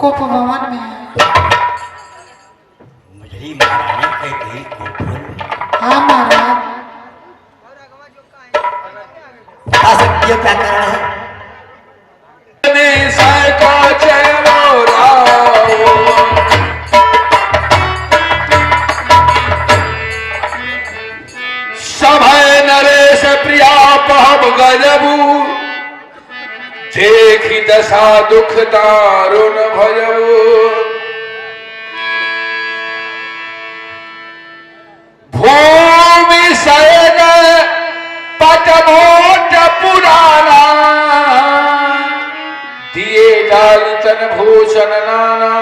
कोप भवन में है। मुझे महारानी कहती कोप भवन। हाँ महाराज। बता सकती हो क्या कारण है? सभय नरेश प्रिया पहब गजबू देखी दशा दुख दारुण भजबू भूमि सैन पटमोट पुराना दिए डालितन भूषण नाना।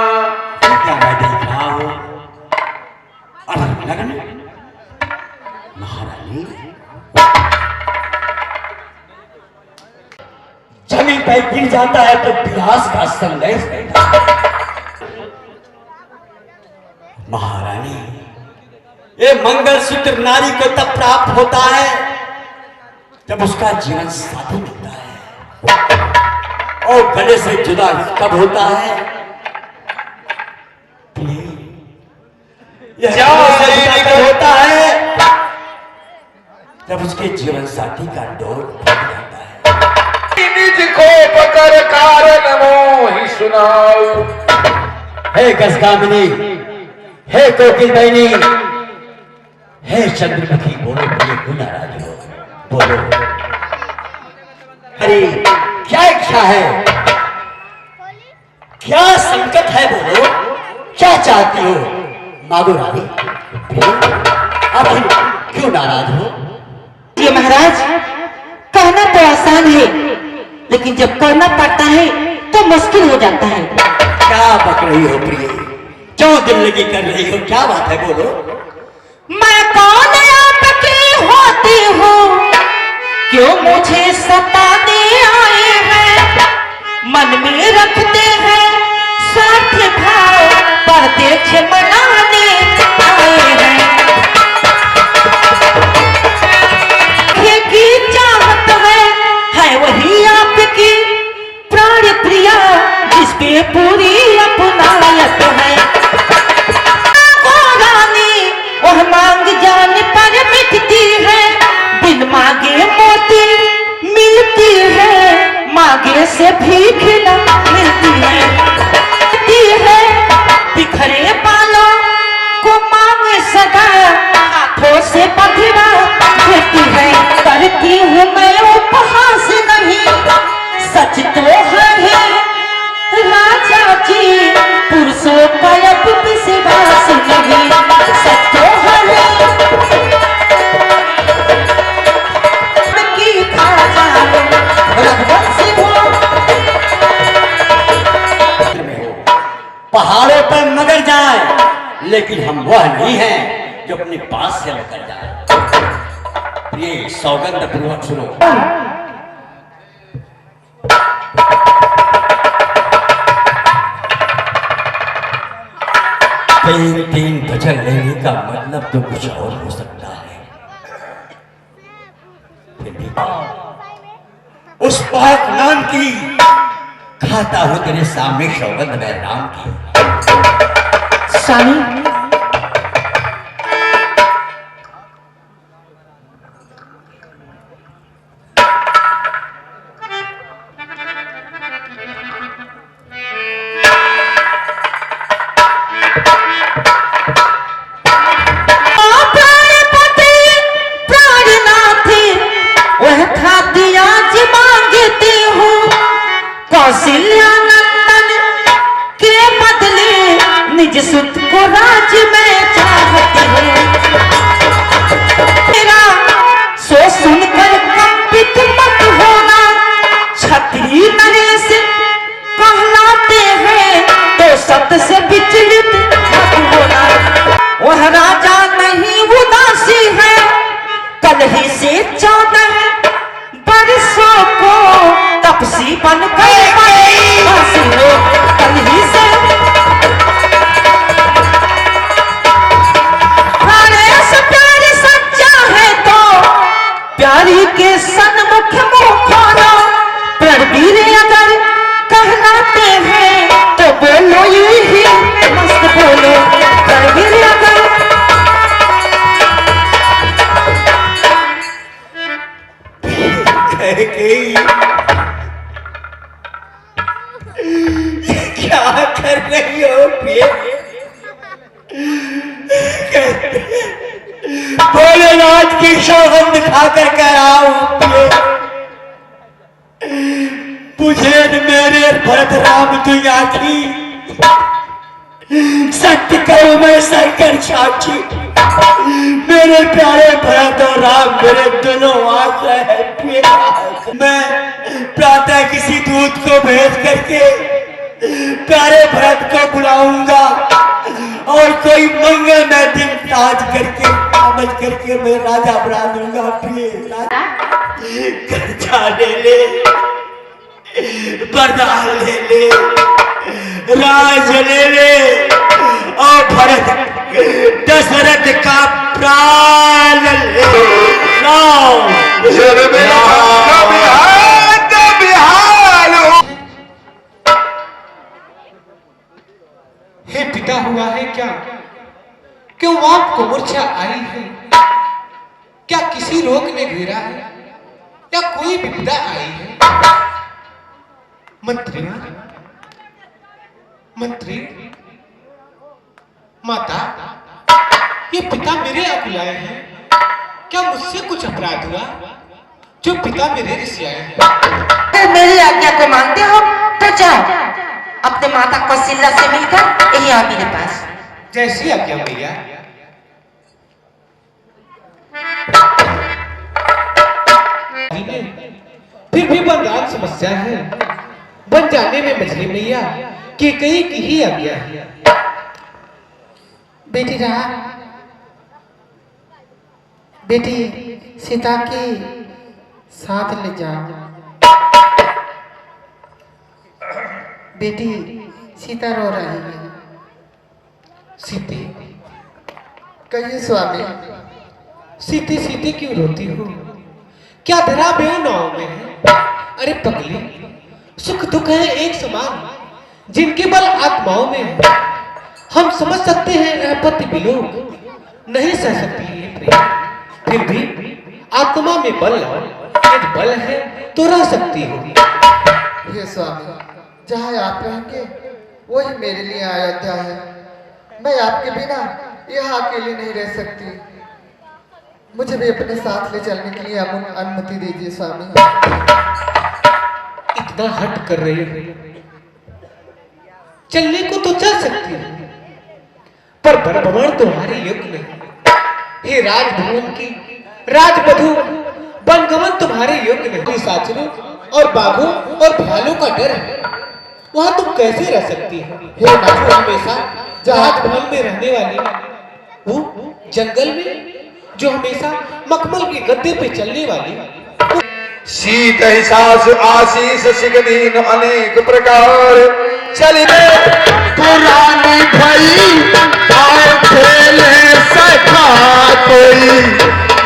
क्या मैं देख रहा हूं? लगन महारानी जमीन पर गिर जाता है तो विनाश का संदेश देता है। महारानी ये मंगलसूत्र नारी को तब प्राप्त होता है जब उसका जीवन साथी मिलता है, और गले से जुदा कब होता है? यह कब होता है जब उसके जीवन साथी का डोर फट जाता है। निज को पकर कारण मोहि सुनाऊ। हे कसकामिनी, हे कोकिल बहनी, हे चंद्रमुखी, बोलो बोलो क्यों नाराज हो? बोलो। अरे क्या इच्छा है, क्या संकट है? बोलो क्या चाहती हो? मांगो रानी। अब क्यों नाराज हो? ये महाराज, कहना तो आसान है लेकिन जब करना पड़ता है तो मुश्किल हो जाता है। क्या बक रही हो प्रिय? क्यों दिल लगी कर रही हो? क्या बात है? बोलो। मैं कौन आपकी होती हूँ, क्यों मुझे सताने आए हैं? मन में रखते हैं स्वार्थ भाव, परदेश मनाने आए हैं। की चाहत है वही आपकी प्राण प्रिया, जिसपे पूरी अपनायत है। रानी वह मांग जाने पर मिटती है, बिन मांगे मोती मिलती है, मांगे से भीख न मिलती है। बिखरे बालों को मांगे सदा, हाथों से बधिरा देती है। करती हूँ मैं उपहास नहीं, सच तो है राजा जी, पुरुषों का अब विश्वास नहीं। सच तो है की खाजा रघुवंशी हो। पहाड़ों पर मगर जाए लेकिन हम वह नहीं हैं जो अपने पास से लेकर जाए। प्रिय सौगंध पूर्वक सुनो। तीन तीन बचन लेने का मतलब तो कुछ और हो सकता है। फिर भी उस पाक नाम की खाता हूं तेरे सामने सौगंध में राम की। स्वामी, कौशल्यानंदन के बदले निज सुत को राज में चाहती हूँ। मेरा सो सुनकर कंपित मत होना, क्षत्रिय नरेश कहलाते हैं तो सत से विचलित मत होना। वह राजा नहीं उदासी है, कल ही से 14 बरसों को तपसी बनकर कल ही से क्या कर रही हो प्रिय? भोलेनाथ की सौगंध खाकर कह रहा हूं प्रिय, मुझे मेरे भरत राम दुनिया की सत्य करो मैं शंकर साक्षी, मेरे प्यारे भरत और राम मेरे दोनों आश्रय है। मैं प्रातः किसी दूत को भेज करके प्यारे भरत को बुलाऊंगा और कोई मंगलमय दिन ताज करके समझ करके मैं राजा बना दूंगा। प्रिय कर्जा ले ले, बरदान ले ले, राज ले ले और भरत दशरथ का प्राण ले लाओ। हे पिता, हुआ है क्या? क्यों आपको मूर्छा आई है? क्या किसी रोग ने घेरा है या कोई विपदा आई है? मंत्री, मंत्री, माता, ये पिता मेरे अकुलाए हैं। क्या मुझसे कुछ अपराध हुआ जो पिता मेरे रिसियाए हैं? अगर मेरी आज्ञा को मानते हो तो जाओ अपने माता कौशल्या से मिलकर यही आओ मेरे पास। जैसी आज्ञा भैया। फिर भी वरदान समस्या है, बन जाने में मछली मैया कि कहीं की ही आज्ञा है। बेटी रहा, बेटी सीता के साथ ले जाओ। बेटी सीता रो रही है। सीते, कहिए स्वामी। सीते सीते क्यों रोती हो? क्या धरा बेनाव में है? अरे पगली, सुख दुख है एक समान, जिनके बल आत्माओं में है। हम समझ सकते हैं पति विलोक नहीं सह सकती है प्रेम, फिर भी आत्मा में बल यदि बल है तो रह सकती हो। हे स्वामी, जहाँ आप रहेंगे वही मेरे लिए अयोध्या है। मैं आपके बिना यहाँ अकेली नहीं रह सकती। मुझे भी अपने साथ ले चलने के लिए अनुमति दीजिए स्वामी। इतना हट कर रही हो, चलने को तो चल सकती है पर भ्रमण तुम्हारे युग नहीं। हे राजभवन की राजवधू, वनगमन तुम्हारे युग नहीं। साचरों और बाघों और भालू का डर है, वहां तुम कैसे रह सकती हो? हे नाथू, हमेशा राजभवन में रहने वाली, वो जंगल में जो हमेशा मखमल के गद्दे पे चलने वाली, शीत सास आशीष सिगदीन अनेक प्रकार चलिए पुरानी भई और खेले सखा कोई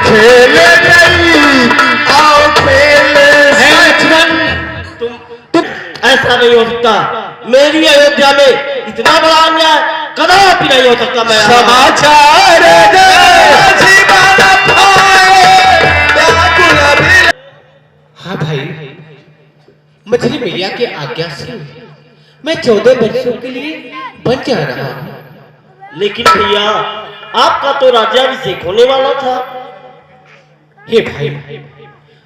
खेले नहीं और खेले लक्ष्मण, तुम ऐसा नहीं हो सकता। मेरी अयोध्या में इतना बड़ा अन्याय कदापि नहीं हो सकता। मैं समाचार हाँ भाई, मछली मैया के आज्ञा से मैं 14 वर्षों के लिए बन जा रहा हूँ। लेकिन भैया, आपका तो राज्याभिषेक होने वाला था। हे भाई,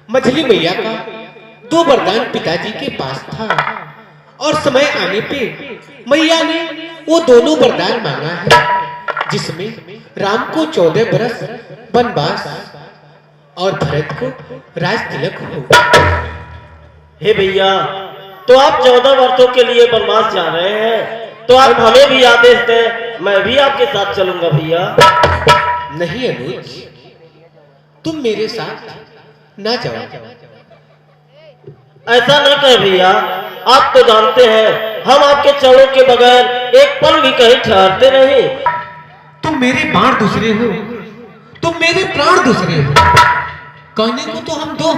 मछली मैया का 2 वरदान पिताजी के पास था और समय आने पे मैया ने वो दोनों वरदान मांगा है, जिसमें राम को 14 बरस वनवास और भरत को राज तिलक हो। हे भैया, तो आप 14 वर्षों के लिए वनवास जा रहे हैं, तो आप हमें भी आदेश दें, मैं भी आपके साथ चलूंगा भैया। नहीं अनुज, तुम मेरे साथ ना जाओ। ऐसा न कहे भैया, आप तो जानते हैं हम आपके चरणों के बगैर एक पल भी कहीं ठहरते नहीं। तुम मेरे बाण दूसरे हो, तुम मेरे प्राण दूसरे हो। कहने को तो हम 2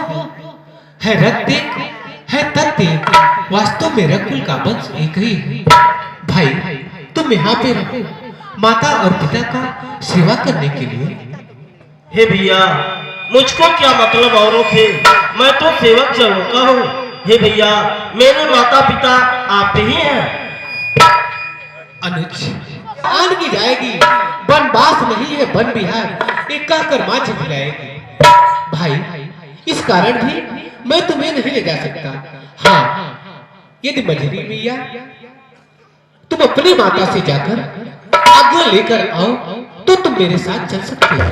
है, रक्त एक है, तत्व एक। वास्तव में रकुल का वंश एक ही है। भाई, तुम यहाँ पे रहो माता और पिता का सेवा करने के लिए। हे भैया, मुझको क्या मतलब औरों से, मैं तो सेवक चरणों का हूँ। हे भैया, मेरे माता पिता आप ही हैं। अनुज, आन की जाएगी, वनवास नहीं है वन विहार, एक कर माँ जाएगी। भाई, इस कारण भी मैं तुम्हें नहीं ले जा सकता। हाँ, यदि मजरी मैया तुम अपनी माता से जाकर आज्ञा लेकर आओ तो तुम मेरे साथ चल सकते हो।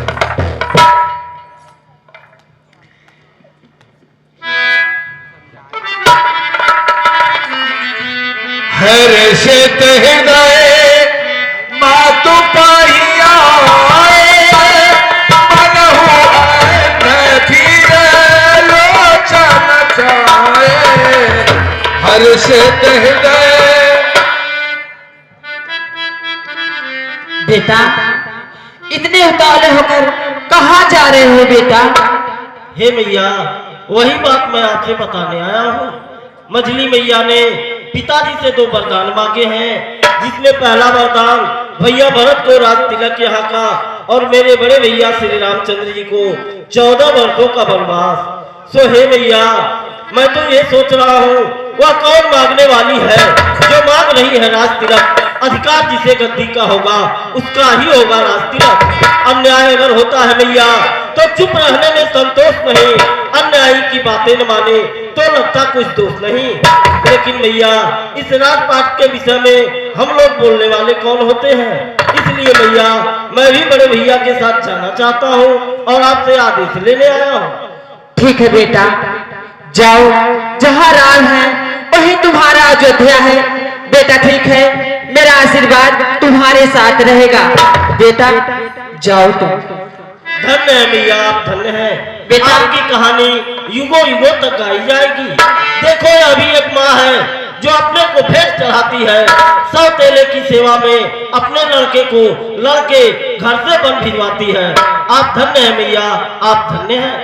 हर्षित हृदय मातु पाहिया मन हुआ फिर लोचन जाए। हर्षित हृदय। बेटा, इतने उतावले होकर कहाँ जा रहे हो बेटा? हे भैया, वही बात मैं आपसे बताने आया हूँ। मछली मैया ने पिताजी से 2 वरदान मांगे हैं, जिसमें पहला वरदान भैया भरत को राज तिलक यहाँ का और मेरे बड़े भैया श्री रामचंद्र जी को 14 वर्षों का वनवास। सो हे भैया, मैं तो ये सोच रहा हूँ वह कौन मांगने वाली है जो मांग रही है राज तिलक। अधिकार जिसे गद्दी का होगा उसका ही होगा राज तिलक। अन्याय अगर होता है भैया तो चुप रहने में संतोष नहीं, अन्यायी की बातें न माने तो लगता कुछ दोष नहीं। लेकिन भैया, इस राजपाट के विषय में हम लोग बोलने वाले कौन होते हैं? इसलिए भैया, मैं भी बड़े भैया के साथ जाना चाहता हूँ और आपसे आदेश लेने आया हूँ। ठीक है बेटा, जाओ, जहाँ राम है वहीं तुम्हारा अयोध्या है। बेटा ठीक है, मेरा आशीर्वाद तुम्हारे साथ रहेगा। बेटा जाओ तुम। धन्य है भैया, आप धन्य हैं। बेटा, आपकी कहानी युगों युगों तक गाई जाएगी। देखो, अभी एक माँ है जो अपने को भेंट चढ़ाती है, सौतेले की सेवा में अपने लड़के को लड़के घर से बन भिजवाती है। आप धन्य हैं भैया, आप धन्य हैं।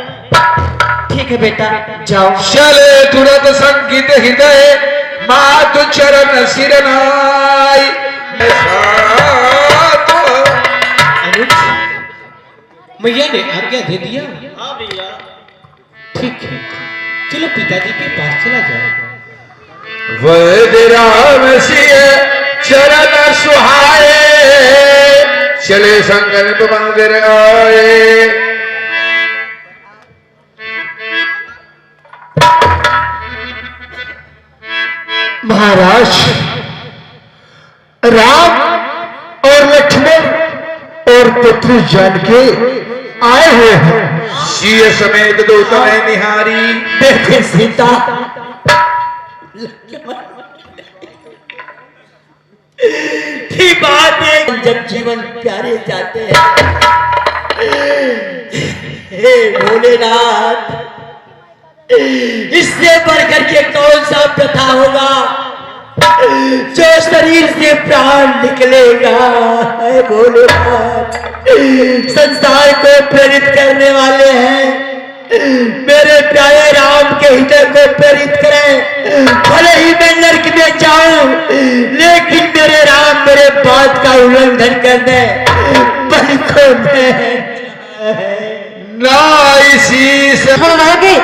ठीक है बेटा, जाओ। चले तुरंत संगीत हृदय मातु चरण सिरनाई। अनुज, मैया ने आज्ञा दे दिया। हाँ भैया। ठीक है, चलो पिताजी के पास चला जाए। वैद्य राम सिंह चरण सुहाए। चले संकल्प मंदिर आए। महाराज, राम और लक्ष्मण और पुत्री जानकी आए हुए हैं। सिंह समेत दो तने निहारी। देखे सीता, की बात है जब जीवन प्यारे जाते हैं। हे भोलेनाथ, इससे बढ़कर के कौन सा प्रथा होगा जो शरीर से प्राण निकलेगा? हे भोलेनाथ, संसार को प्रेरित करने वाले हैं, मेरे प्यारे राम के हृदय को प्रेरित करें। भले ही मैं नरक में जाऊं, लेकिन मेरे राम मेरे बात का उल्लंघन कर दे, बलि को इसी से रहेंगे,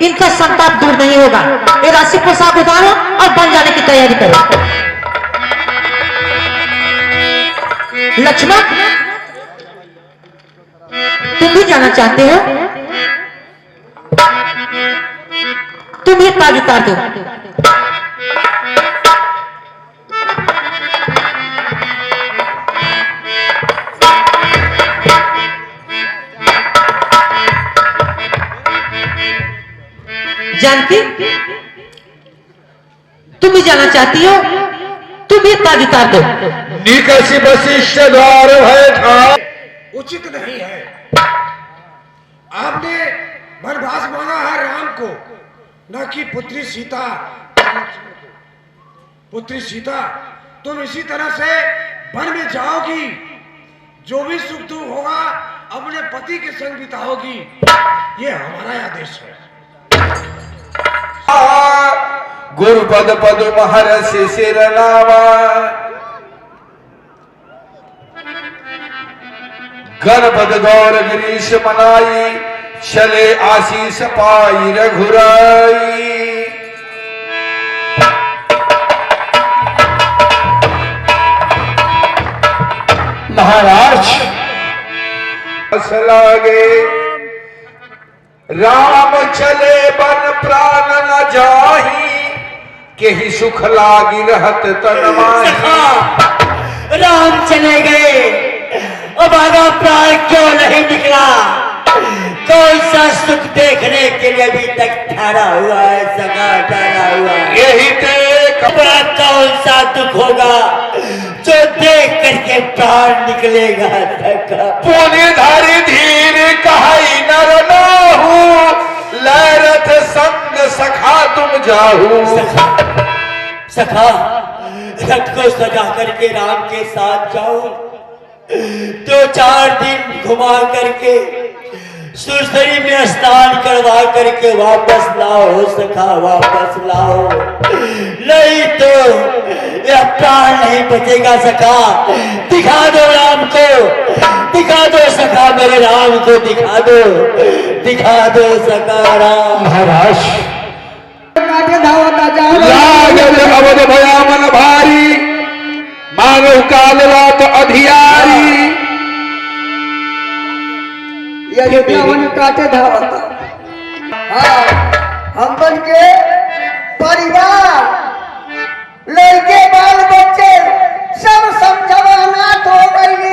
इनका संताप दूर नहीं होगा। ये राशि प्रसाद उतारो और बन जाने की तैयारी करो। लक्ष्मण, तुम भी जाना चाहते हो? तुम ये ताज उतार दो। जानकी, तुम भी जाना चाहती हो? तुम ये ताज उतार दो। निकसी वशिष्ठ द्वार भय था। उचित नहीं है। आपने वनवास मांगा है राम को, न कि पुत्री सीता। पुत्री सीता, तुम इसी तरह से वन में जाओगी, जो भी सुख दुख होगा अपने पति के संग बिताओगी। ये हमारा आदेश है। गुरुपद पद महर्षि सिर नावा। गणपद गौर गिरीश मनाई। चले आशीष पाई रघुराई। महाराज बस लागे राम चले बन प्राण न जाही के ही सुख लागी रहत तन माही। राम चले गए, अब आगा प्राण क्यों नहीं निकला? कौन सा सुख देखने के लिए अभी तक ठहरा हुआ है? सगा ठहरा हुआ है। यही देख बड़ा कौन सा दुख होगा जो देख करके प्राण निकलेगा? पुण्य धारी धीर कहाई नर नाहू लैरथ संग सखा तुम जाहू। सखा रथ को सजा करके राम के साथ जाओ, 2-4 दिन घुमा करके सुरसरी में स्नान करवा करके वापस लाओ। सखा वापस लाओ, नहीं तो यह प्राण नहीं बचेगा। सखा दिखा दो राम को, दिखा दो सखा, मेरे राम को दिखा दो, दिखा दो सखा राम। महाराज लागल अवध भया मन भारी मानव काल रात अधियारी। काटे धावता हम बन के परिवार लड़के बाल बच्चे सब समझवानात हो गई।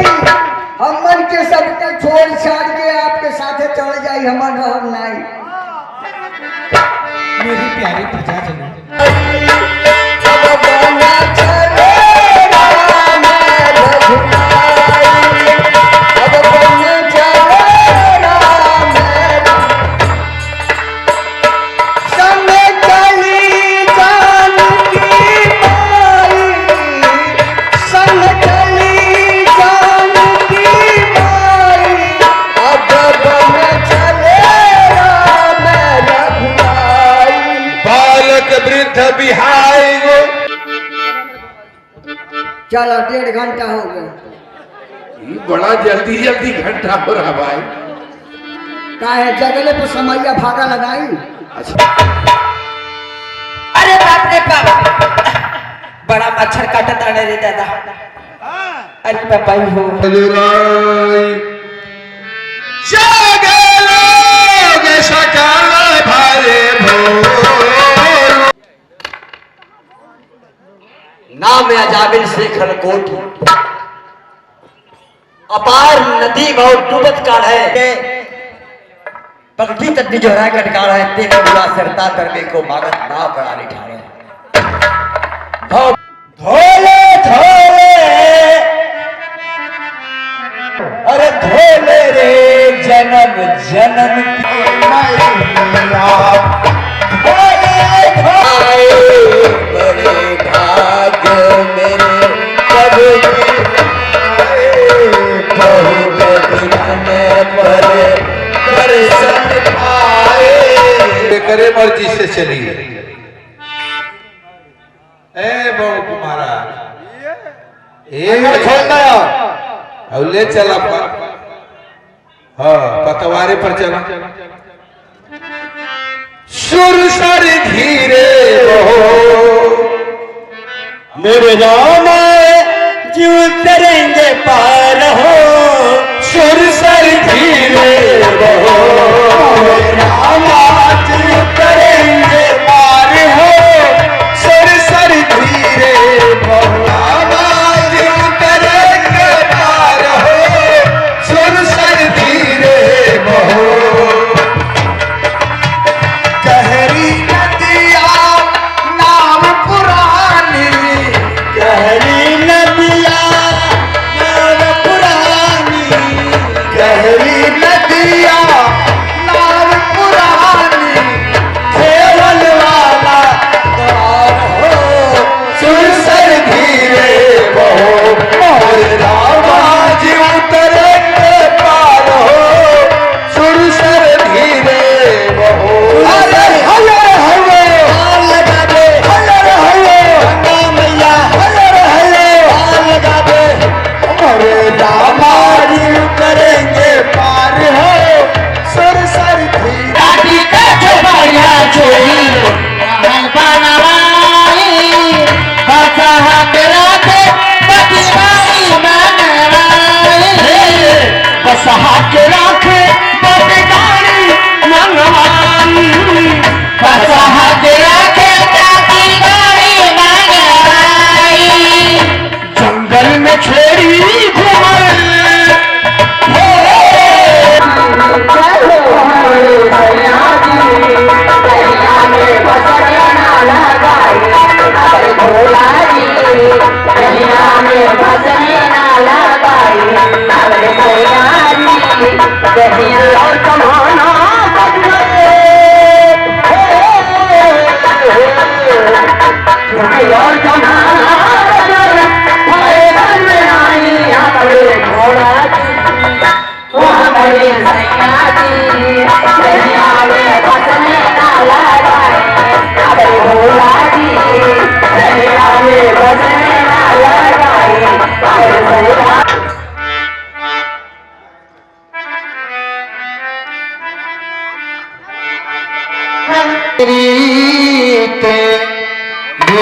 हम मन के सबके छोड़ छाड़ के आपके साथे चल जाई, हमन रहम नहीं। मेरी प्यारी प्रजाजनों, चलो 1.5 घंटा हो गया। बड़ा जल्दी जल्दी घंटा हो रहा भाई। का है जगले पर समैया भागा लगाई। अच्छा अरे बाप रे बाप, बड़ा मच्छर काटता रे दादा। अरे पापा हो नाम है अजामिल से खलकोट, अपार नदी बहुत डूबत काढ़ है, पगटी तद्दी जोहरा कटकार है, तेरे बुरा सरता दरबे को मागत नाव करा लिठावे। धोले धोले, अरे धोले रे जन्म जन्म बड़े भाग्य मेरे करे मर्जी से चली बहु कुमारा अब ले चला हाँ पतवारे पर चला सुरसर धीरे मेरे राम जीव करेंगे पार हो, सुरसर धीरे राम जीव करेंगे पार हो, सुरसर धीरे जीव करेंगे पार हो, सुरसर धीरे गहरी नदिया नाव पुरानी, गहरी नदिया नाव पुरानी, गहरी नदी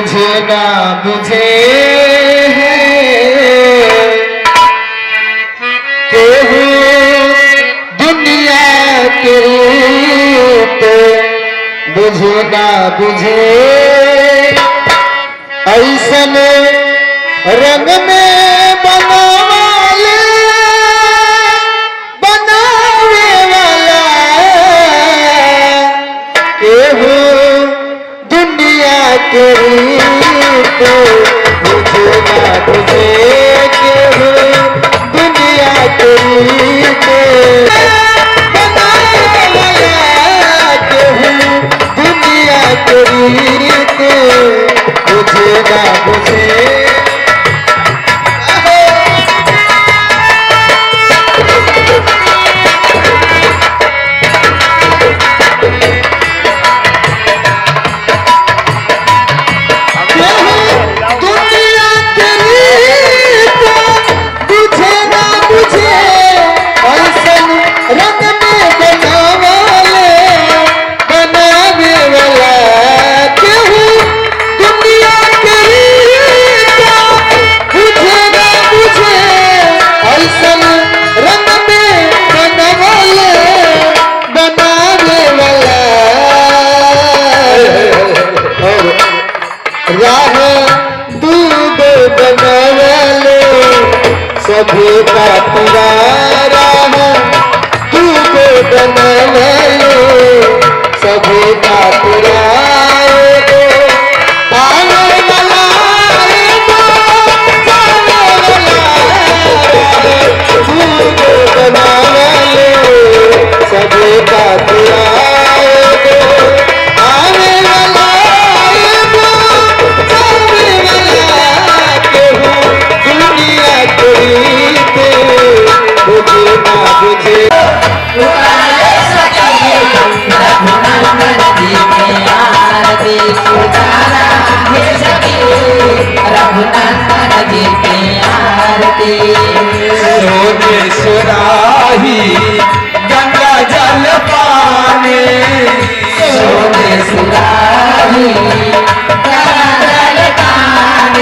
बुझे ना बुझे केहू दुनिया के रूप बुझे ना बुझे ऐसन रंग में बनावे वाला केहू दुनिया के रूप बुझे ना बुझे केहू दुनिया के रूप बनावे वाला केहू दुनिया के रूप बुझे ना बुझे सभी का पुराना तू को बनले सभी का पुराना आने वाला तू को बनले सभी का पुराना आने वाला दुनिया बुझे ना बुझे सोने सुराही गंगा जल पाने सोने सुराही गंगा जल पाने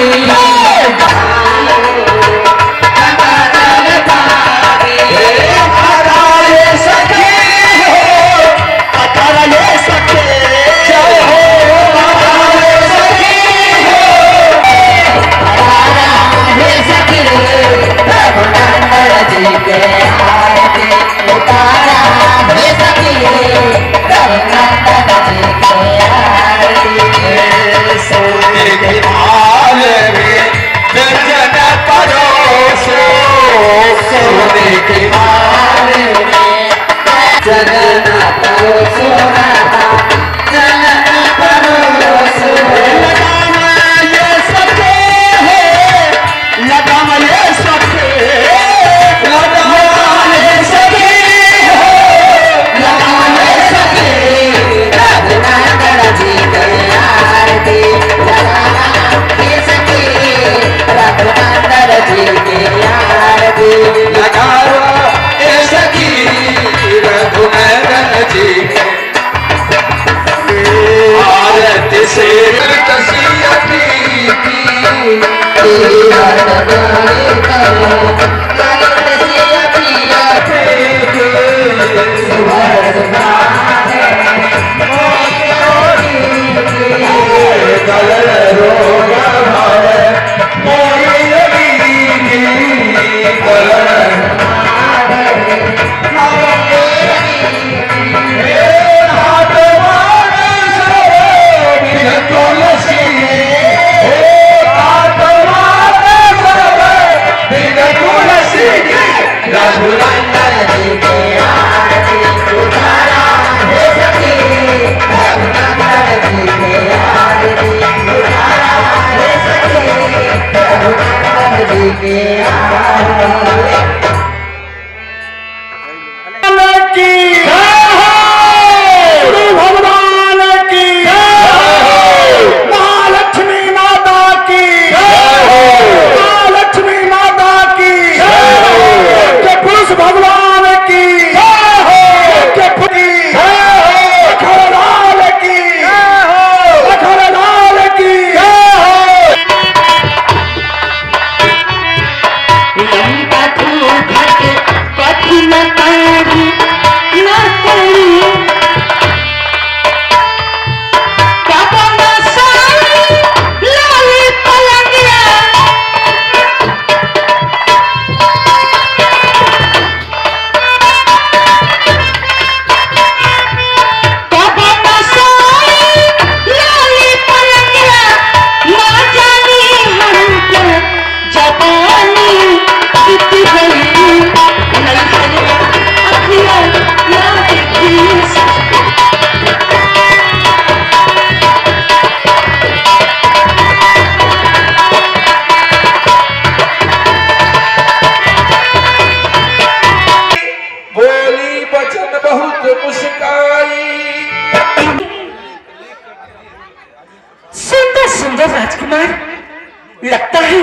लगता है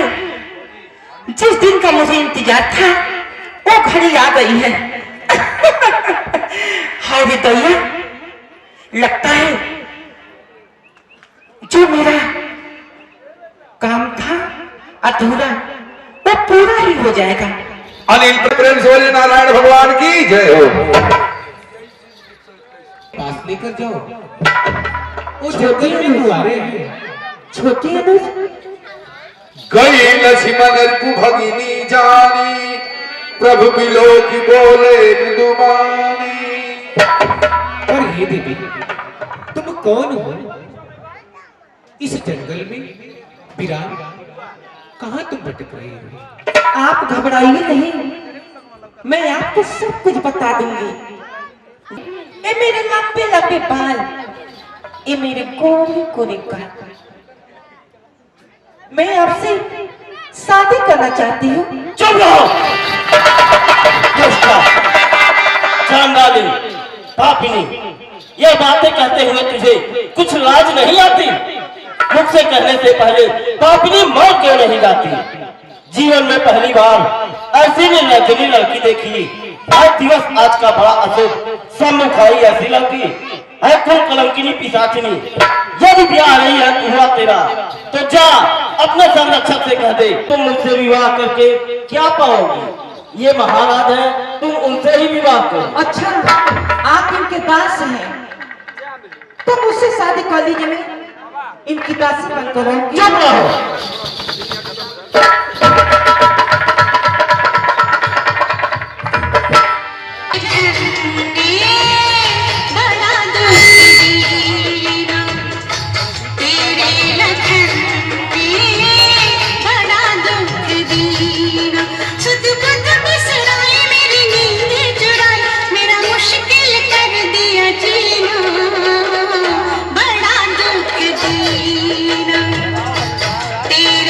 जिस दिन का मुझे इंतजार था वो घड़ी आ गई है। हाय रे दैया, लगता है जो मेरा काम था अधूरा वो पूरा ही हो जाएगा। अनिल प्रेम से बोले नारायण भगवान की जय हो। पास लेकर जाओ, वो जंगल में गुआरे हैं। छोटी अनुज गई लक्ष्मण को भगिनी जानी, प्रभु बिलो की बोले मृदुमानी। और ये देवी, तुम कौन हो? इस जंगल में वीरान, कहाँ तुम भटक रही हो? आप घबराइए नहीं, मैं आपको सब कुछ बता दूंगी। ये मेरे लंबे लंबे बाल, ये मेरे गोरे गोरे गाल। मैं आपसे शादी करना चाहती हूँ। चुप रहो दुष्टा, चांडाली, पापिनी, ये बातें कहते हुए तुझे कुछ लाज नहीं आती? मुझसे कहने से पहले पापिनी मर क्यों नहीं जाती? जीवन में पहली बार ऐसी निर्लज्जनी लड़की देखी। आज दिवस आज का बड़ा अशुभ, सम्मुख आई ऐसी लड़की है कुल कलंकिनी पिशाचिनी। यदि ब्याह नहीं है हुआ तेरा तो जा अपने संरक्षक से कह दे तुम मुझसे विवाह करके क्या पाओगी? ये महाराज है, तुम उनसे ही विवाह करो। अच्छा, आप इनके दास हैं तो मुझसे शादी कर लीजिए। मैं इनकी दासी बनकर रहूंगी। चुप रहो। तेरे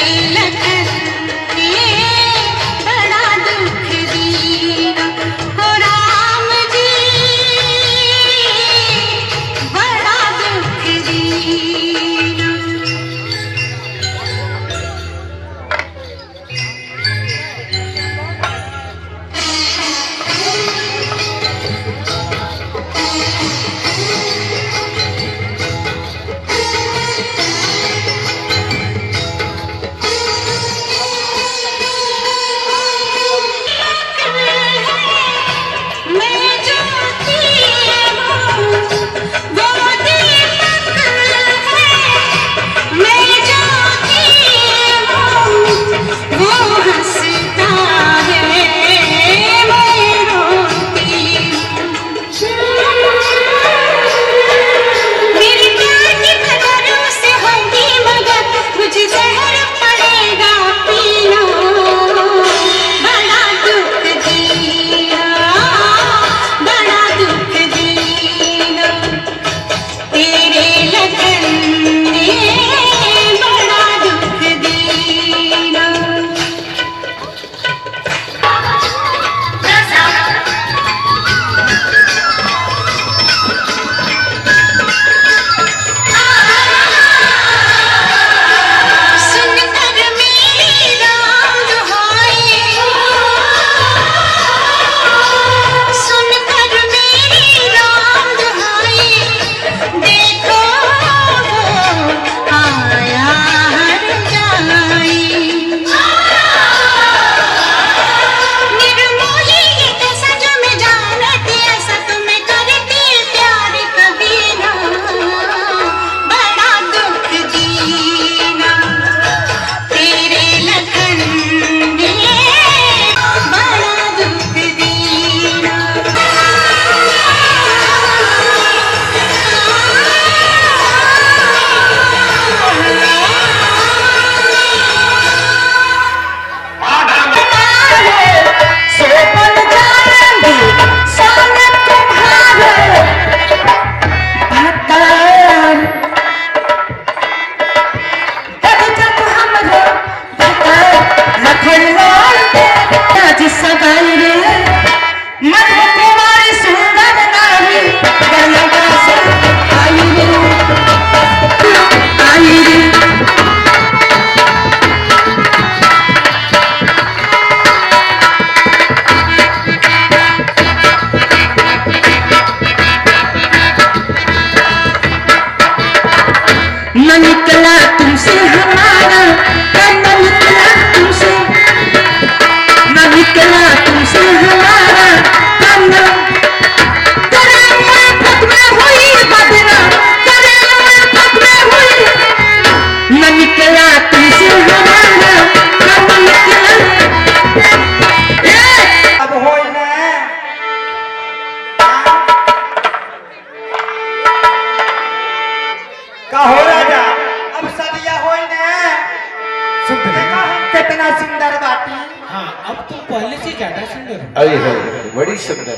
सुंदर देखा है? कितना सुंदर बाटी। हाँ, अब तुम पहले से ज्यादा सुंदर हो, अरे है, बड़ी सुंदर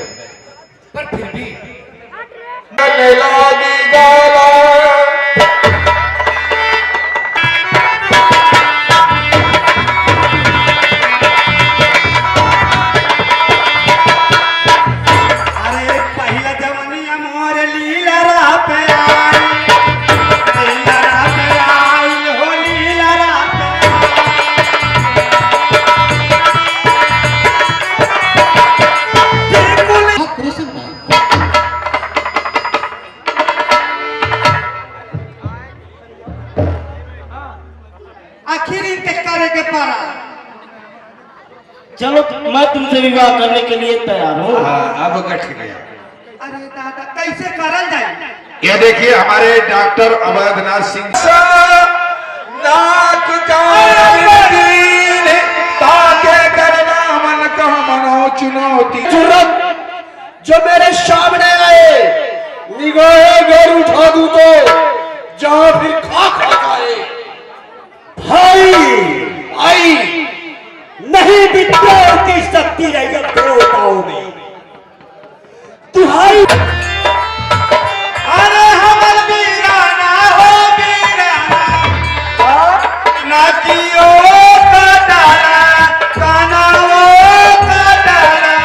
पर फिर भी लागी गाला अरे पहला जवानिया मोर लीला रा पे आई, लीला रा पे आई हो लीला रा पे हाँ, कृष्ण भाई, आखिर इनके करे के पारा। चलो मैं तुमसे विवाह करने के लिए तैयार हूँ। अब गठ गया। अरे दादा कैसे करल जाए? ये देखिए हमारे डॉक्टर अवैधनाथ सिंह नाक कान ताके करना मन का मनो चुनौती जो मेरे सामने आए निगाहें गैर उठा दूं तो जहां फिर खा जाए। भाई आई नहीं विद्याओं की शक्ति रही है देवताओं में तुम्हारी। अरे हमर वीराना हो वीराना, ना कियो का डाला, काना ओ का डाला,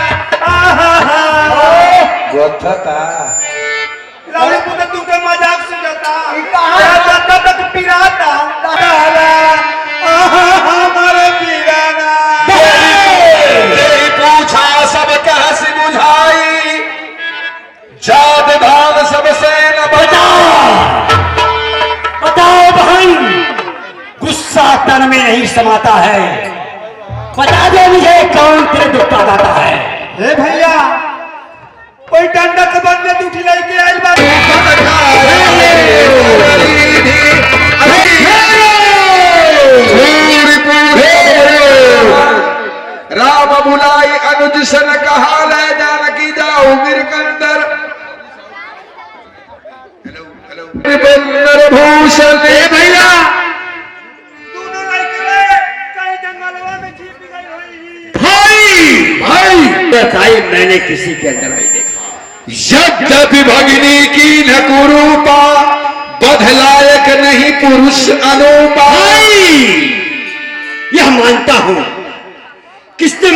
आहा गोथता लाले पुत्र तुमके मजाक सुझाता, जाता तक पिराता, डाला, आहा हमर वीराना। तेरी पूछा सब कहस बुझाई, जात धान सबसे न बताओ बहन, गुस्सा तन में नहीं समाता है। बता दो मुझे कौन तेरे दुख का दाता है। हे भैया कोई डंडा के बदले दूठी लेके आई बात। राम बुलाई अनुज सन कहा ले जानकी जाओ गिरकंदर भूषण भैया दोनों लड़के कहीं जंगलवा में छिप गई होई। भाई भाई बताइए मैंने किसी के अंदर नहीं देखा। यद्यपि भगिनी की न कुरूपा बधलायक नहीं पुरुष अनुपा। यह मानता हूं किसने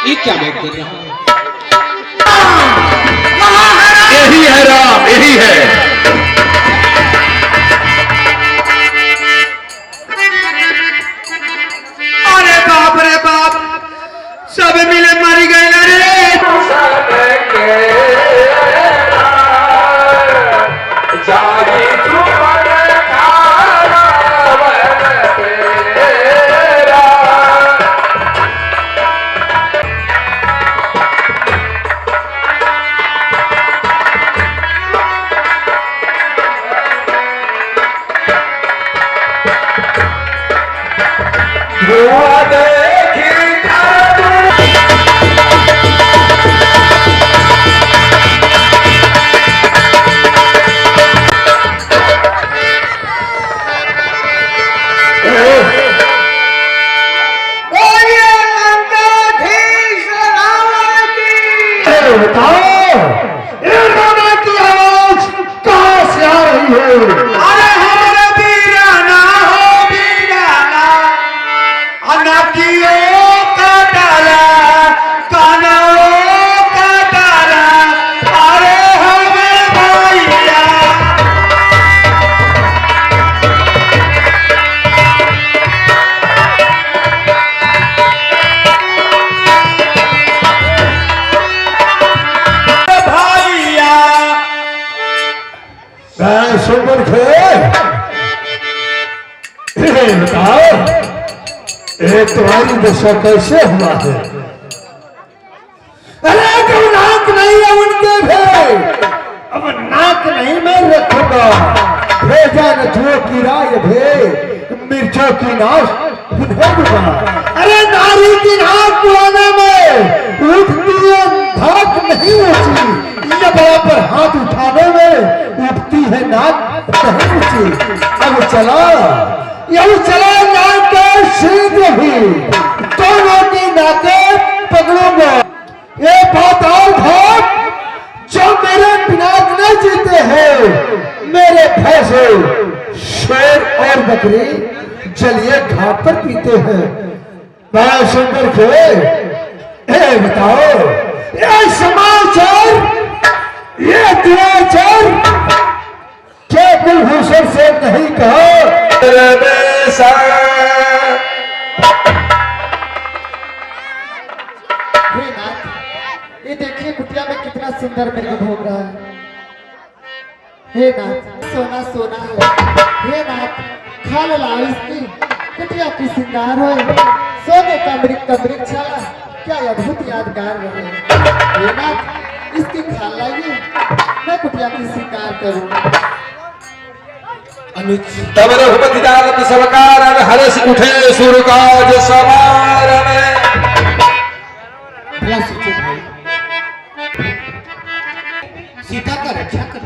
ये क्या बात कर रहा हूँ? यही है राम यही है। अरे बाप रे बाप सब मिले मारी गए ना रे। अरे हमारा वीराना हो वीराना, अनाकियो का डाला, कानाओ का डाला, अरे हमें भैया। भैया सुपर थे बताओ ये तुम्हारी दशा कैसे हुआ है। अरे तो नाक नहीं है उनके भी, अब नाक नहीं मैं रखूंगा। भेजा न धुओं की राय भे मिर्चों की नाश उन्हें डुबा। अरे नारी की नाक बुलाने में उठती है धाक नहीं ऊंची, ये बराबर हाथ उठाने में उठती है नाक नहीं ऊंची। अब चला नाक के शीघ्र ही दोनों की नाकें पकड़ूंगा। ये बात और भाग जो मेरे बिना न जीते हैं, मेरे भैंसे शेर और बकरी जलिए घाट पर पीते हैं। बड़ा सुंदर के बताओ, ये समाचार, ये दुराचार क्या कुलभूषण से नहीं कहा? हे नाथ, ये देखिए कुटिया में कितना सुंदर मृग घूम रहा है। हे नाथ, सोना सोना है। हे नाथ, खाल लाओ इसकी, कुटिया की सिंगार हो, सोने का मृग छाला, क्या अद्भुत यादगार रहे। हे नाथ, इसकी खाल लाइए, मैं कुटिया की सिंगार करूँ। तब रघुपति दानत सबकारन हरस उठे सुरकाज सवारन। भला सोचो भाई, सीता का रक्षा कर।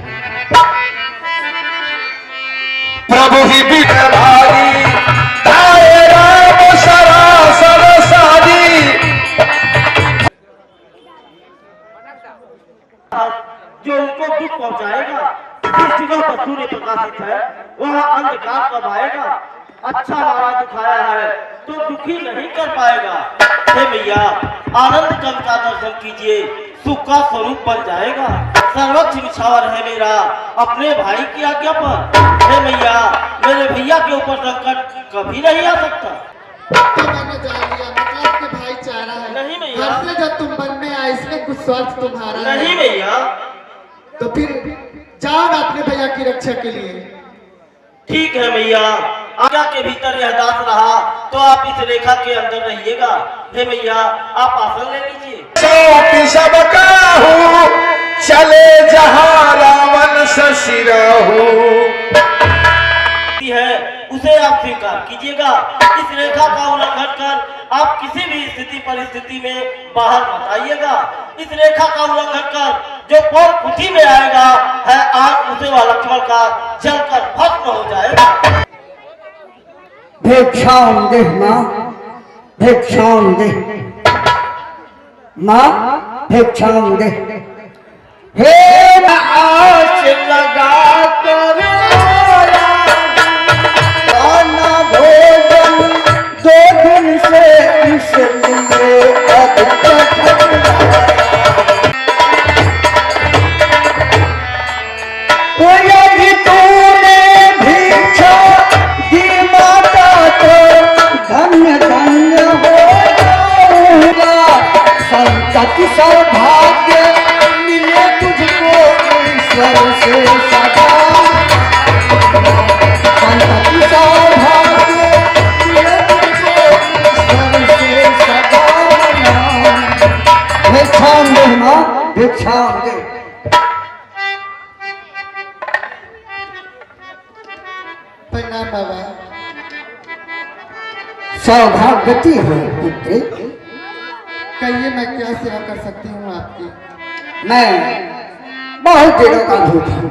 प्रभु ही बिन भारी धाये राम सरासर सारी। जो उनको दुख पहुंचाएगा, जिस जगह पर सूर्य प्रकाशित है वहाँ अंधकार कब आएगा। अच्छा मारा दुखाया है तो दुखी नहीं कर पाएगा। हे मैया, आनंद कंद का दर्शन कीजिए, सुख का स्वरूप बन जाएगा। सर्वोच्च निछावर है मेरा अपने भाई की आज्ञा पर। हे मैया, मेरे भैया के ऊपर संकट कभी नहीं आ सकता। तो मैंने जान लिया, मतलब कि भाईचारा है। नहीं मैया। घर से जब तुम वन में आए, इसमें कुछ स्वार्थ तुम्हारा नहीं है। मैया। तो फिर जाओ ना अपने भैया की रक्षा के लिए। ठीक है मैया, आज्ञा के भीतर यह दास रहा तो आप इस रेखा के अंदर रहिएगा। हे मैया, आप आसन ले लीजिए। सौंपी सब काहू चले जहां रावण ससिराहू। है उसे आप स्वीकार कीजिएगा। इस रेखा का उल्लंघन कर आप किसी भी स्थिति परिस्थिति में बाहर मत आइएगा। इस रेखा का उल्लंघन कर जो पौर कुटी में आएगा है आग उसे व लक्ष्मण का जलकर भस्म हो जाएगा। भिक्षाम दे माँ, भिक्षाम दे माँ, भिक्षाम दे। हे न आस लगा कर खाना भोजन 2 दिन से इसलिए अब तक यदि तूने भिक्षा दी माता तो धन्य धन्य हो जाऊंगा। संतति सौभाग्य मिले तुझको ईश्वर से सदा। संतति सौभाग्य मिले तुझको ईश्वर से सदा। भिक्षाम दे माँ, भिक्षाम दे। प्रणाम बाबा। सौभाग्यवती हो पुत्री। कहिए मैं क्या सेवा कर सकती हूँ आपकी। मैं बहुत दिनों का भूखा हूँ।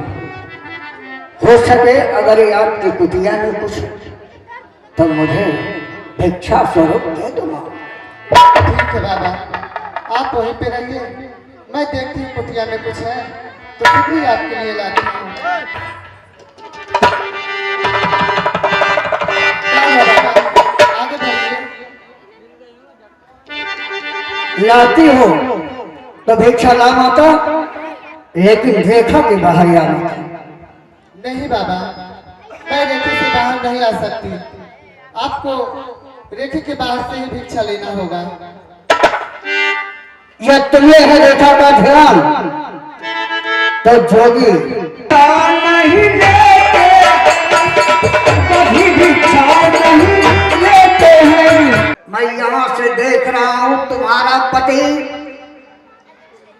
हो सके अगर ये आपकी कुटिया में कुछ तो मुझे भिक्षा स्वरूप दे दो माँ। ठीक है बाबा, आप वहीं पे रहिए, मैं देखती हूँ कुटिया में कुछ है तो खुद ही आपके लिए लाती हूँ। आगे बढ़िए। लाती हो तो भिक्षा ला माता, लेकिन रेखा के बाहर या माता। नहीं बाबा, मैं रेखे से बाहर नहीं आ सकती। आपको रेखे के बाहर से ही भिक्षा लेना होगा। यह तुम्हें है रेखा का ध्यान तो जोगी नहीं लेते, कभी भिक्षा नहीं लेते हैं। मैं यहाँ से देख रहा हूँ तुम्हारा पति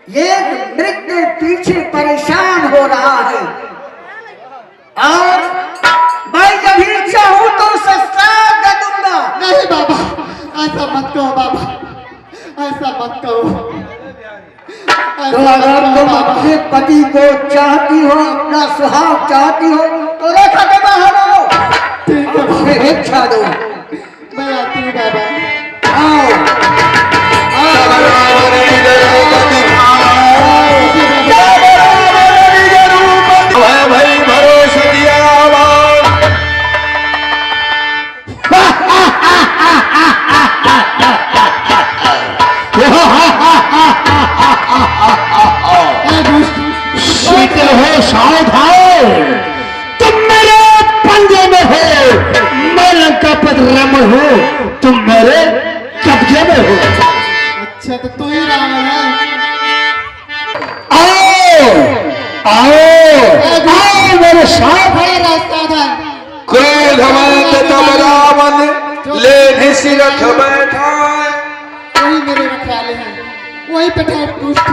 एक मृग के पीछे परेशान हो रहा है और मैं कभी चाहूँ तो सस्ता दे दूंगा। नहीं बाबा, ऐसा मत कहो बाबा, ऐसा मत कहो। तो अगर तुम अपने पति को चाहती हो, अपना सुहाग चाहती हो, तो रेखा के बाहर आओ। ठीक है बाबा, इच्छा दो। मैं आती हूँ बाबा। भाई भरोसा दिया हो सावधान, तुम मेरे पंजे में हो, मैं लंका पर रमण हूँ, तुम मेरे कब्जे में हो। अच्छा तो तू ही रावण है। आओ आओ आओ मेरे साथ। बड़ा रास्ता था। क्रोधवंत तब रावण ले सिरथ बैठा। वही मेरे रखवाले हैं, वही पे ठाट दुष्ट।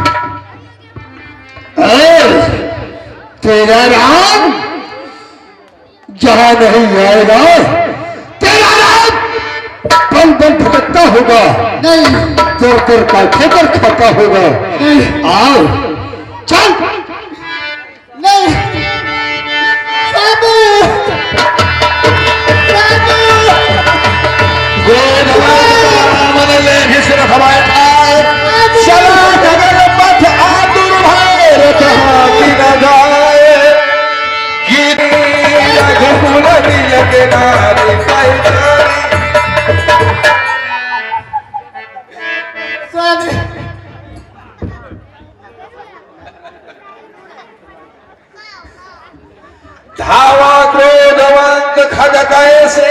तेरा राम जहां नहीं आएगा, तेरा राम पल पल भटकता होगा, नहीं दूर दूर का ठोकर खाता होगा। नहीं आओ चल। नहीं साबू, साबू। रावण ले सिरथ बैठा। चला गगन पथ आतुर भय रथ हाथी न जाए। गिरी रघुकुल तिलक नारी पहचानी। स्वामी धावा क्रोधवंत खग कैसे।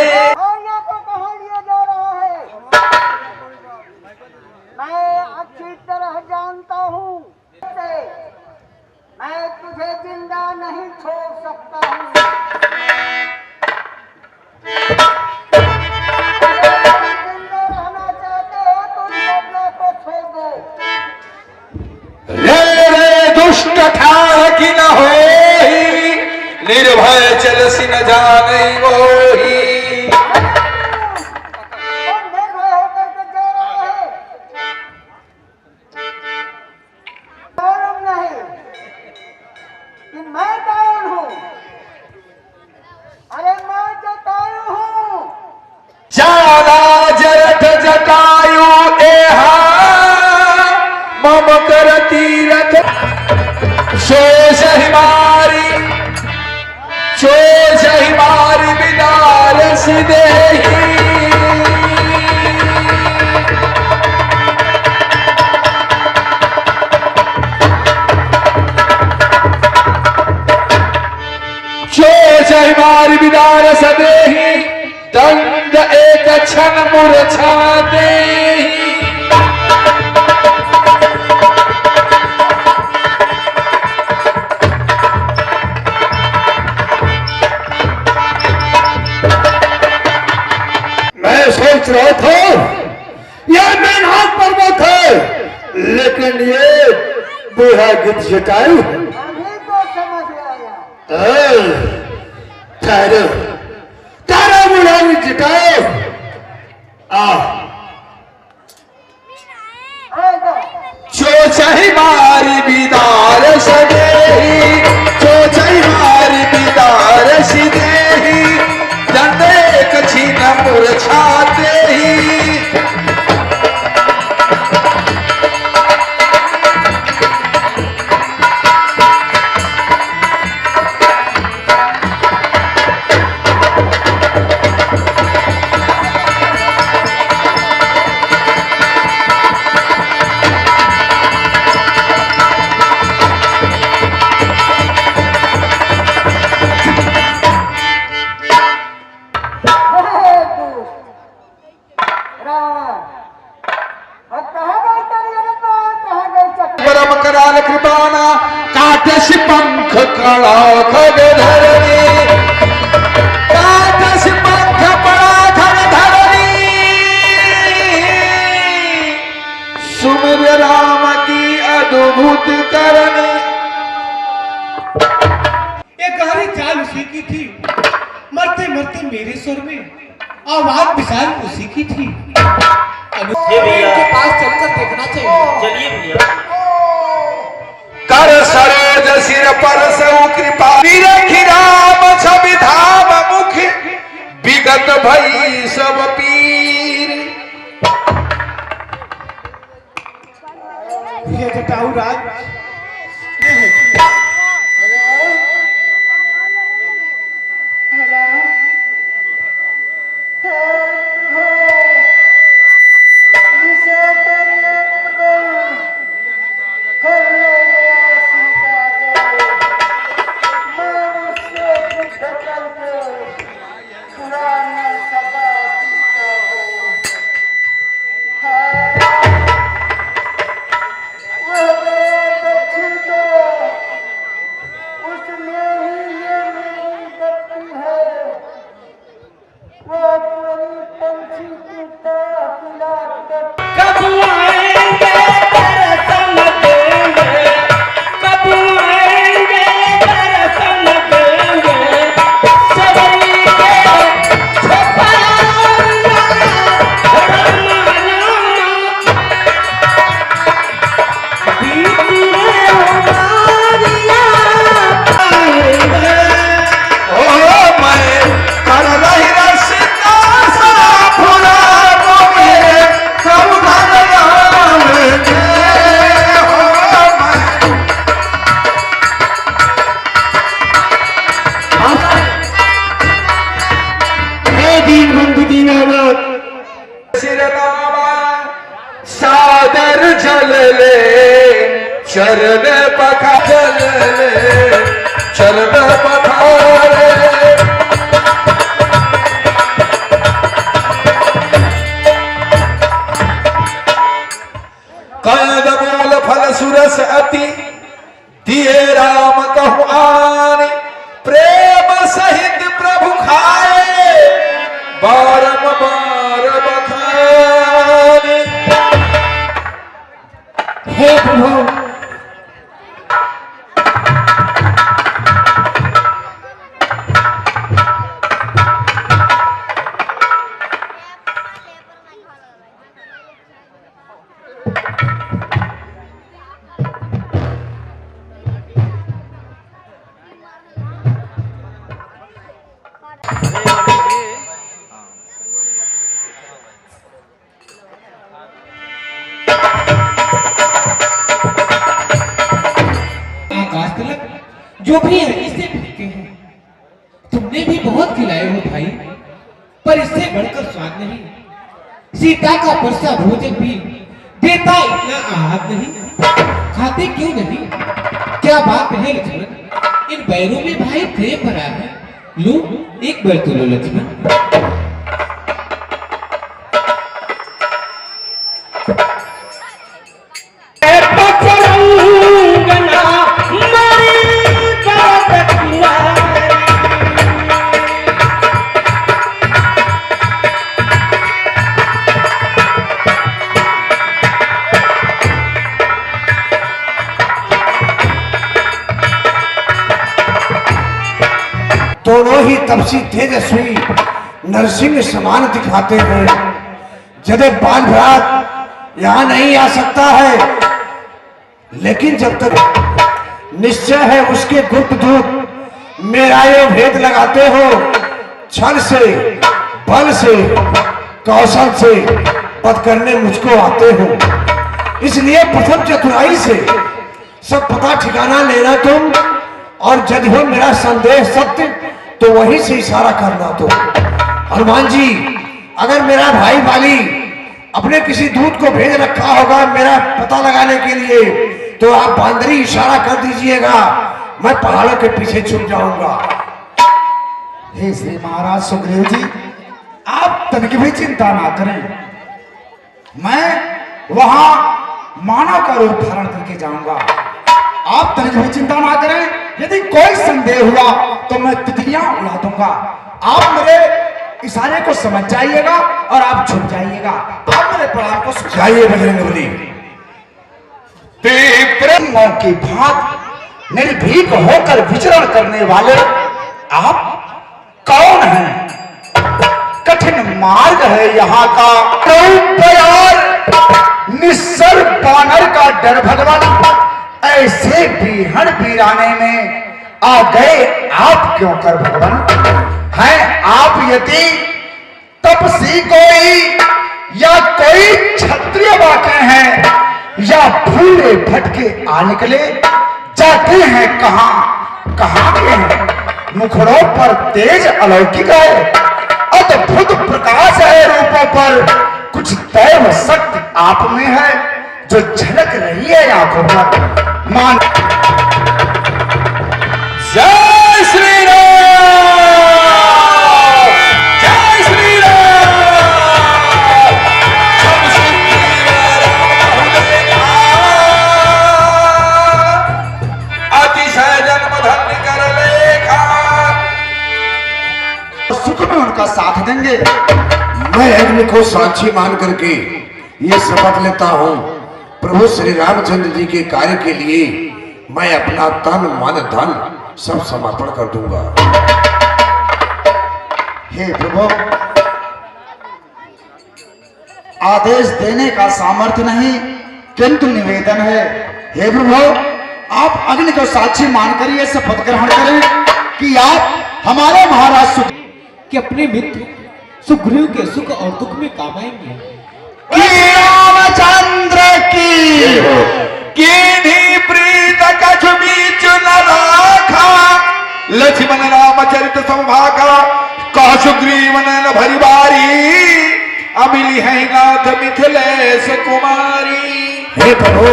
मैं अच्छी तरह जानता हूँ, मैं तुझे जिंदा नहीं छोड़ सकता हूँ। जिंदा रहना चाहते हो तो सबला को छोड़ दो। रे दुष्ट ठाह कि न होई, निर्भय चलसि न जाने मोही। तुम निर्भय होकर के जा रहा है, मालूम नहीं कि मैं कौन हूँ। अरे मैं जटायु हूँ। जाना जरठ जटायु एहा, मम कर तीरथ सोच हिमारी। सोच हिमारी बिदारस देही। सोच हिमारी बिदारस देही। दंड एक क्षण मूर्छा देही। मैं सोच रहा था यह मेघनाथ पर्वत है, लेकिन ये बूढ़ा गिद्ध जटायु। अभी तो समझ आया। ठहरो, तारा बूढ़ा गिद्ध जटायु। चोच हिमारी बिदारस देही। चोच हिमारी बिदारस देही। दंड एक क्षण मूर्छा देही। परम कराल कृपाना काटस पंख कड़ा खग धरनी। काटस पंख कड़ा खग धरनी। सुमिर राम की अद्भुत करनी। ये कहानी चाल उसी की थी, मरते मरते मेरे स्वर में आवाज विशाल उसी की थी। जी भैया। के पास चलकर देखना चाहिए। चलिए भैया। कर सरोज सिर पर सऊ कृपा निरखि राम छवि धाम मुख विगत भई सब पीर। ये जटाऊ राज सादर जल ले चरण पखा जल ले चरण पखारे। कंद मूल फल सुरस अति दिए राम कहु आन प्रेम सहित प्रभु खाए बारंबार बखान। हे प्रभु जो भी है इससे भूखे हैं। तुमने भी बहुत खिलाए हो भाई, पर इससे बढ़कर स्वाद नहीं। सीता का परसा भोजन भी देता इतना आहत नहीं। खाते क्यों नहीं? क्या बात है लक्ष्मण? इन बैरों में भाई प्रेम भरा है। लो एक बैर तो लो लक्ष्मण। दोनों ही तपसी तेजस्वी नरसिंह समान दिखाते हैं। यदि बाल भ्रात यहाँ नहीं आ सकता है, लेकिन जब तक निश्चय है उसके गुप्त दूत मेरा ये भेद लगाते हो। छल से, बल से, कौशल से पद करने मुझको आते हो। इसलिए प्रथम चतुराई से सब पता ठिकाना लेना तुम, और यदि हो मेरा संदेह सत्य तो वहीं से इशारा करना। तो हनुमान जी, अगर मेरा भाई वाली अपने किसी दूत को भेज रखा होगा मेरा पता लगाने के लिए, तो आप बांदरी इशारा कर दीजिएगा, मैं पहाड़ों के पीछे छुप जाऊंगा। हे श्री महाराज सुग्रीव जी, आप तनिक भी चिंता ना करें। मैं वहां मानव का रूप धारण करके जाऊंगा। आप तनिक भी चिंता ना करें। यदि कोई संदेह हुआ तो मैं तितलियां उड़ा दूंगा। आप मेरे इशारे को समझ जाइएगा और आप छुप जाइएगा। आप मेरे प्रणाम को जाइए बजरंगबली। प्रेमों की भांति निर्भीक होकर विचरण करने वाले आप कौन हैं? कठिन मार्ग है यहाँ का। प्यार निस्सर बानर का डर भगवान, ऐसे बीहड़ बीराने में आ गए आप क्यों कर भगवान? हैं आप यदि तपसी कोई या कोई क्षत्रिय वाके हैं, या भूले भटके आ निकले, जाते हैं कहां कहां के हैं? मुखड़ों पर तेज अलौकिक है, अद्भुत प्रकाश है रूपों पर, कुछ दैव शक्ति आप में है जो झलक रही है आंखों पर। मान जय श्री राम, जय श्री राम। सब अतिशय जन्म धन्य कर लेखा। सुख में उनका साथ देंगे। मैं अग्नि को साक्षी मान करके ये शपथ लेता हूँ, प्रभु श्री रामचंद्र जी के कार्य के लिए मैं अपना तन मन धन सब समर्पण कर दूंगा। हे प्रभु, आदेश देने का सामर्थ्य नहीं किंतु निवेदन है। हे प्रभु, आप अग्नि को साक्षी मानकर ये शपथ ग्रहण करें कि आप हमारे महाराज सुख कि अपने मित्र सुग्रीव के सुख और दुख में काम आएंगे। रामचंद्र की कीन्ही प्रीत कछु बीच न राखा, लक्ष्मण रामचरित समभागा, कह सुग्रीव नयन भरी बारी, अमिली है नाथ मिथिलेश कुमारी। हे प्रभु,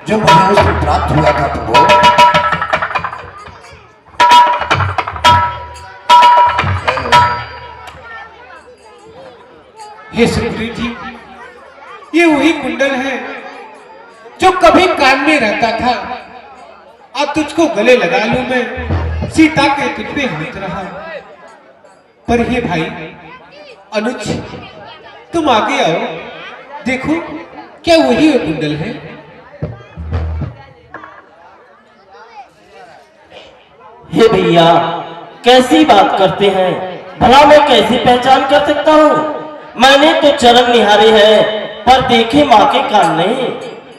जो मुझे उसको प्राप्त हुआ था प्रभु, हे सुग्रीव जी, ये वही कुंडल है जो कभी कान में रहता था। अब तुझको गले लगा लूं मैं, सीता के तुझ पे हाथ रहा। पर हे भाई अनुज, तुम आगे आओ, देखो क्या वही वो कुंडल है। हे भैया, कैसी बात करते हैं, भला मैं कैसे पहचान कर सकता हूँ? मैंने तो चरण निहारे हैं पर देखे माँ के कान नहीं।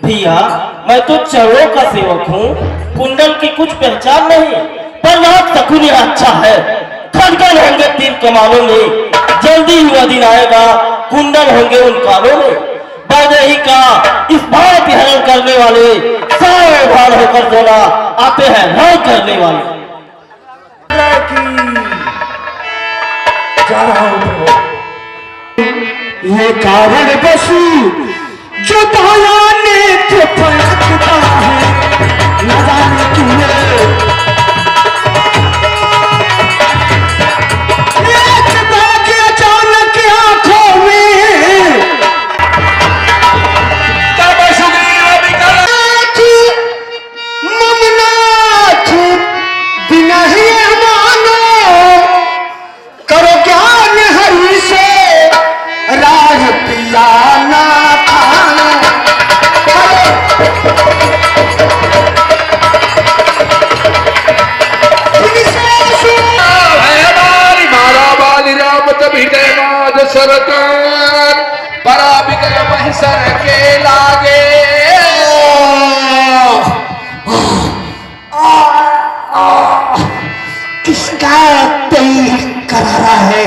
भैया, मैं तो चरणों का सेवक हूँ, कुंडल की कुछ पहचान नहीं, पर वहाँ शकुन अच्छा है। खड़गन होंगे तीर कमानों में, जल्दी ही वह दिन आएगा, कुंडल होंगे उन कानों में। ही का इस भांति हरण करने वाले सारे भान होकर सोना आते हैं रण करने वाले। जा रहा हूँ प्रभु। ये कारण बसु जो दया ने तो फलकता है, न जाने तूने एक बात अचानक आंखों में, तब सुग्रीव विकल ममनाथ बिना ही मानो, करो ज्ञान हरि से राज पिलाना खाना। मारा बाली राम तभी नाद सरकार, परा बिकल महिषर के लागे। किसका दिल करारा है?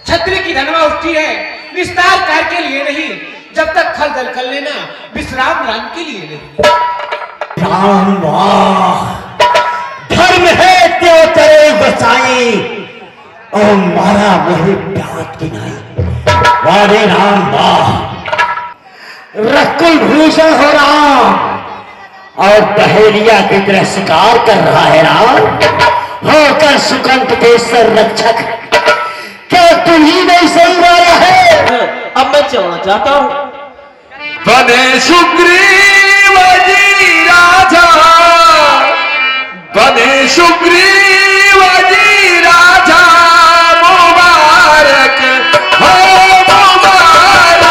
छतरी की धनवा उठती है विस्तार कार्य के लिए नहीं, जब तक खल दल कर लेना विश्राम राम के लिए नहीं। राम धर्म है त्यो तेरे बचाई, और मारा वही प्यार की नहीं। वारे राम वाह, रकुल भूषण हो राम, और पहेलिया की तरह शिकार कर रहा है राम, होकर सुकंठ के संरक्षक। क्या तुम ही नहीं सही वाला है? अब मैं चलना चाहता हूँ। बने सुग्रीव जी राजा, बने सुग्रीव जी राजा, मुबारक हो मुबारक।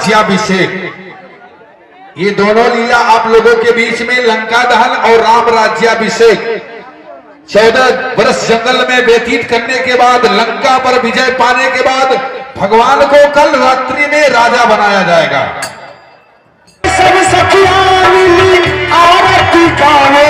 राज्याभिषेक, ये दोनों लीला आप लोगों के बीच में लंका दहन और राम राज्याभिषेक 14 वर्ष जंगल में व्यतीत करने के बाद, लंका पर विजय पाने के बाद भगवान को कल रात्रि में राजा बनाया जाएगा। सब सखियां मिली आरती गावे